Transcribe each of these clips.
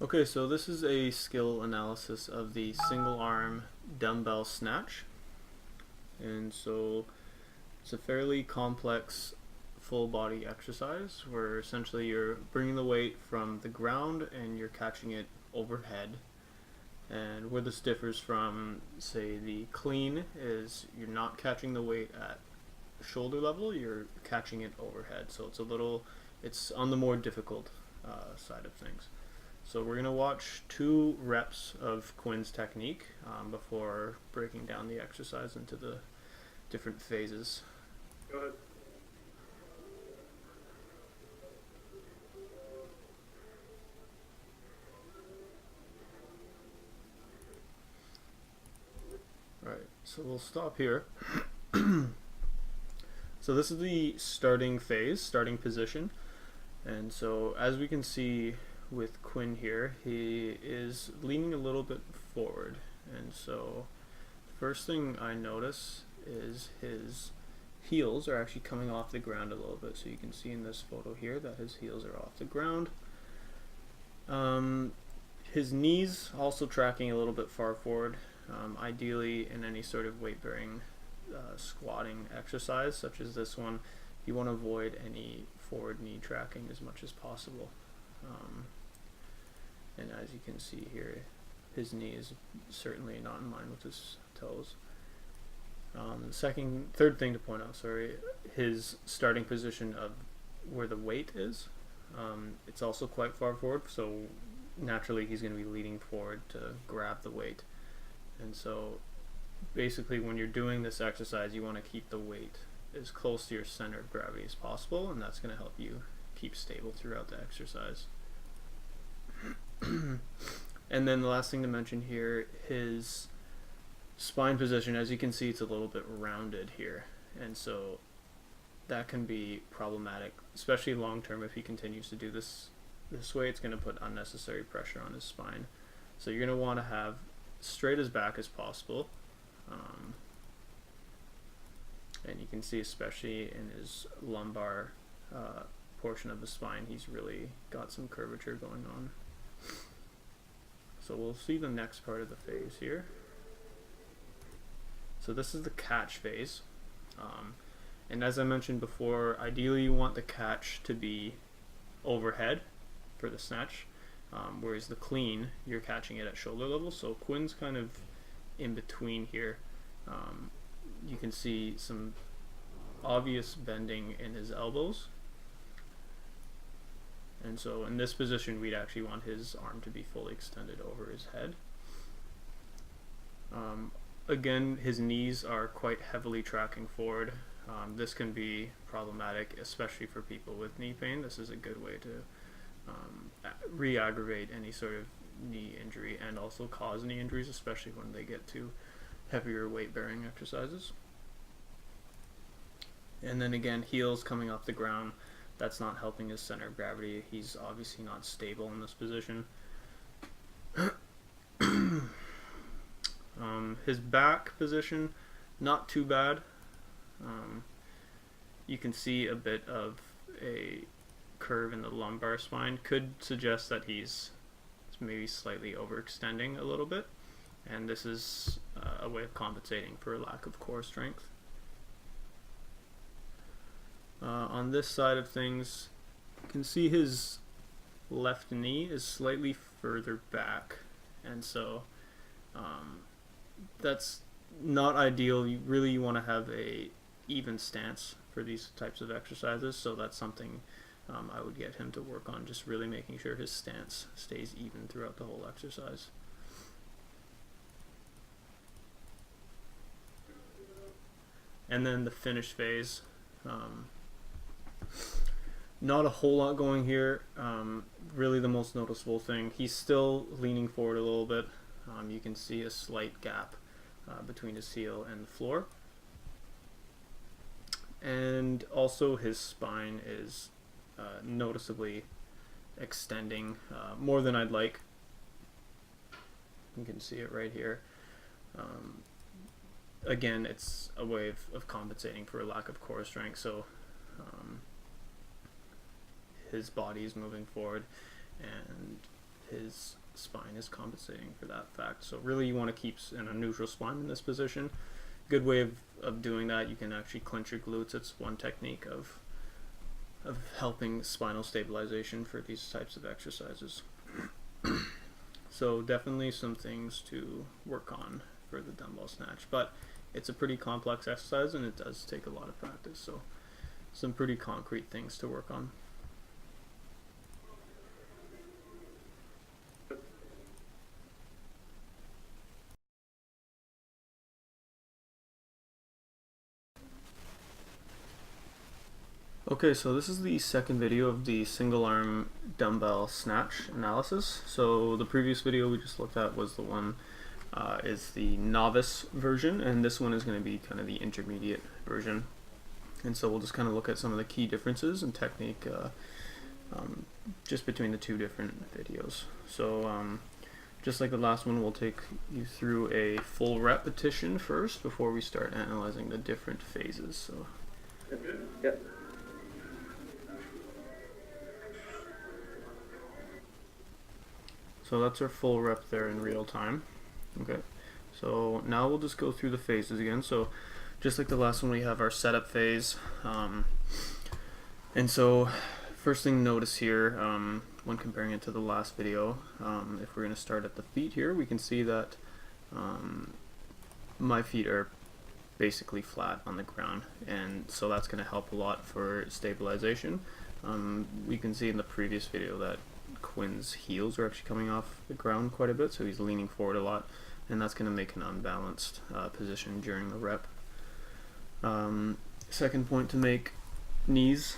Okay, so this is a skill analysis of the single arm dumbbell snatch. And so it's a fairly complex full body exercise where essentially you're bringing the weight from the ground and you're catching it overhead. And where this differs from, say, the clean is you're not catching the weight at shoulder level, you're catching it overhead. So it's on the more difficult side of things. So we're going to watch 2 reps of Quinn's technique before breaking down the exercise into the different phases. Go ahead. Alright, so we'll stop here. So this is the starting phase, starting position. And so as we can see with Quinn here, he is leaning a little bit forward. And so the first thing I notice is his heels are actually coming off the ground a little bit. So you can see in this photo here that his heels are off the ground. His knees also tracking a little bit far forward. Ideally in any sort of weight bearing squatting exercise such as this one, you want to avoid any forward knee tracking as much as possible. And as you can see here, his knee is certainly not in line with his toes. Third thing to point out, his starting position of where the weight is, it's also quite far forward, so naturally he's going to be leaning forward to grab the weight. And so basically when you're doing this exercise, you want to keep the weight as close to your center of gravity as possible, and that's going to help you keep stable throughout the exercise. And then the last thing to mention here, his spine position, as you can see, it's a little bit rounded here, and so that can be problematic, especially long term. If he continues to do this way, it's going to put unnecessary pressure on his spine. So you're going to want to have straight as back as possible, and you can see especially in his lumbar portion of the spine, he's really got some curvature going on. So we'll see the next part of the phase here. So this is the catch phase, and as I mentioned before, ideally you want the catch to be overhead for the snatch, whereas the clean, you're catching it at shoulder level. So Quinn's kind of in between here. You can see some obvious bending in his elbows, and so in this position we'd actually want his arm to be fully extended over his head. Again, his knees are quite heavily tracking forward. This can be problematic, especially for people with knee pain. This is a good way to re-aggravate any sort of knee injury and also cause knee injuries, especially when they get to heavier weight bearing exercises. And then again, heels coming off the ground, that's not helping his center of gravity. He's obviously not stable in this position. His back position, not too bad. You can see a bit of a curve in the lumbar spine, could suggest that he's maybe slightly overextending a little bit, and this is a way of compensating for a lack of core strength. On this side of things, you can see his left knee is slightly further back, and so that's not ideal. You want to have a even stance for these types of exercises, so that's something I would get him to work on, just really making sure his stance stays even throughout the whole exercise. And then the finish phase, not a whole lot going here. Really the most noticeable thing, he's still leaning forward a little bit. You can see a slight gap between his heel and the floor, and also his spine is noticeably extending more than I'd like. You can see it right here. Again, it's a way of compensating for a lack of core strength, so his body is moving forward and his spine is compensating for that fact. So really you want to keep in a neutral spine in this position. Good way of doing that, you can actually clench your glutes. It's one technique of helping spinal stabilization for these types of exercises. So definitely some things to work on for the dumbbell snatch, but it's a pretty complex exercise and it does take a lot of practice, so some pretty concrete things to work on. Okay, so this is the second video of the single arm dumbbell snatch analysis. So the previous video we just looked at was the one is the novice version, and this one is going to be kind of the intermediate version. And so we'll just kind of look at some of the key differences in technique just between the two different videos. So just like the last one, we'll take you through a full repetition first before we start analyzing the different phases. So. Yep. So that's our full rep there in real time. Okay, so now we'll just go through the phases again. So just like the last one, we have our setup phase. And so first thing to notice here, when comparing it to the last video, if we're going to start at the feet here, we can see that my feet are basically flat on the ground, and so that's going to help a lot for stabilization. We can see in the previous video that Quinn's heels are actually coming off the ground quite a bit, so he's leaning forward a lot, and that's going to make an unbalanced position during the rep. Second point to make, knees.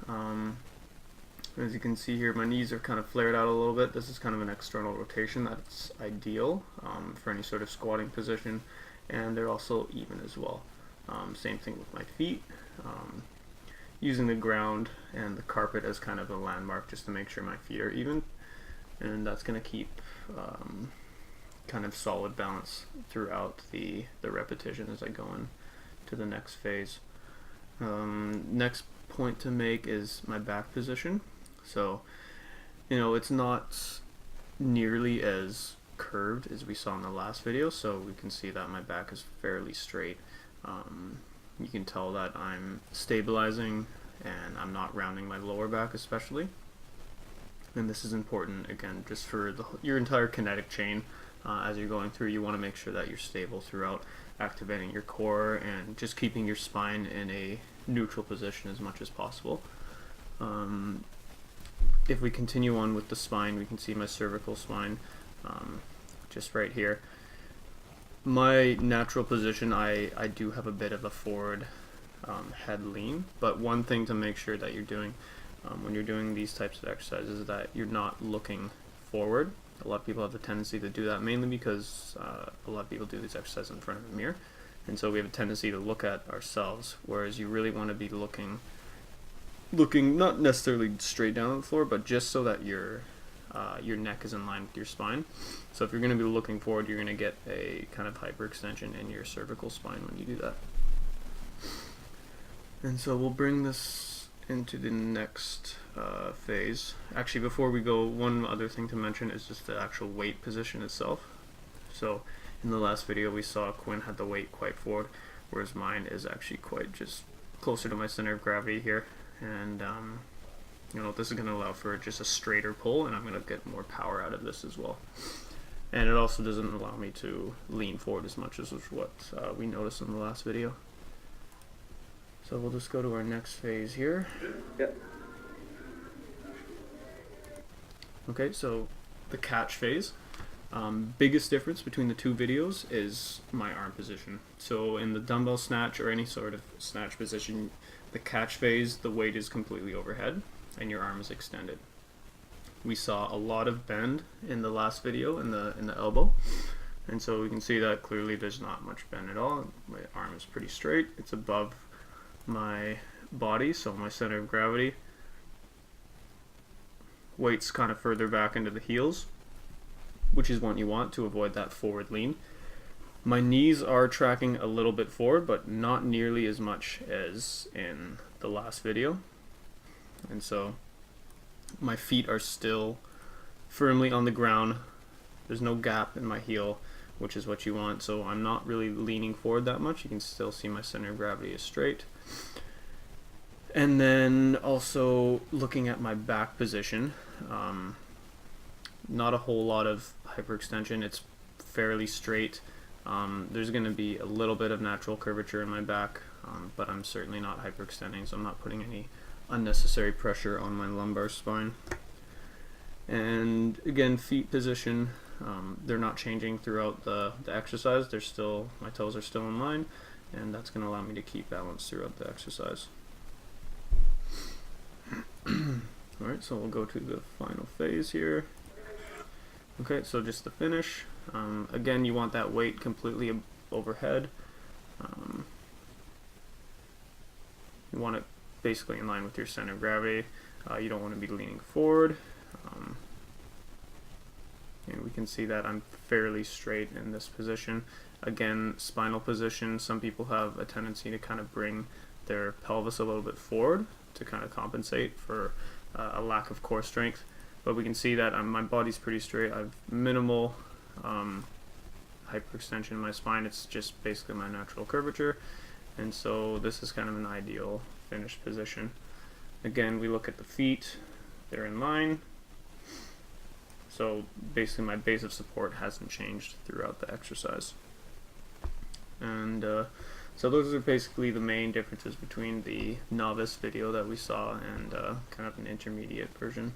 As you can see here, my knees are kind of flared out a little bit. This is kind of an external rotation that's ideal for any sort of squatting position, and they're also even as well. Same thing with my feet. Using the ground and the carpet as kind of a landmark just to make sure my feet are even, and that's going to keep kind of solid balance throughout the repetition as I go in to the next phase. Next point to make is my back position. So, it's not nearly as curved as we saw in the last video, so we can see that my back is fairly straight. You can tell that I'm stabilizing and I'm not rounding my lower back especially. And this is important, again, just for your entire kinetic chain. As you're going through, you want to make sure that you're stable throughout, activating your core and just keeping your spine in a neutral position as much as possible. If we continue on with the spine, we can see my cervical spine just right here. My natural position, I do have a bit of a forward head lean, but one thing to make sure that you're doing when you're doing these types of exercises is that you're not looking forward. A lot of people have the tendency to do that, mainly because a lot of people do these exercises in front of a mirror, and so we have a tendency to look at ourselves, whereas you really want to be looking not necessarily straight down on the floor, but just so that your neck is in line with your spine. So if you're going to be looking forward, you're going to get a kind of hyperextension in your cervical spine when you do that. And so we'll bring this into the next phase. Actually, before we go, one other thing to mention is just the actual weight position itself. So in the last video we saw Quinn had the weight quite forward, whereas mine is actually quite just closer to my center of gravity here. And this is going to allow for just a straighter pull, and I'm going to get more power out of this as well. And it also doesn't allow me to lean forward as much as what we noticed in the last video. So we'll just go to our next phase here. Yep. Okay, so the catch phase. Biggest difference between the two videos is my arm position. So in the dumbbell snatch or any sort of snatch position, the catch phase, the weight is completely overhead and your arm is extended. We saw a lot of bend in the last video in the elbow, and so we can see that clearly there's not much bend at all. My arm is pretty straight. It's above my body, so my center of gravity. Weight's kind of further back into the heels, which is what you want to avoid that forward lean. My knees are tracking a little bit forward, but not nearly as much as in the last video. And so my feet are still firmly on the ground. There's no gap in my heel, which is what you want, so I'm not really leaning forward that much. You can still see my center of gravity is straight. And then also looking at my back position, not a whole lot of hyperextension. It's fairly straight. There's going to be a little bit of natural curvature in my back, but I'm certainly not hyperextending, so I'm not putting any unnecessary pressure on my lumbar spine. And again, feet position, they're not changing throughout the exercise. They're still, my toes are still in line, and that's going to allow me to keep balance throughout the exercise. Alright, so we'll go to the final phase here. Okay, so just the finish. Again, you want that weight completely overhead. You want it basically in line with your center of gravity. You don't want to be leaning forward. And we can see that I'm fairly straight in this position. Again, spinal position, some people have a tendency to kind of bring their pelvis a little bit forward to kind of compensate for a lack of core strength. But we can see that my body's pretty straight. I have minimal hyperextension in my spine. It's just basically my natural curvature. And so this is kind of an ideal finished position. Again, we look at the feet. They're in line. So basically my base of support hasn't changed throughout the exercise. And so those are basically the main differences between the novice video that we saw and kind of an intermediate version.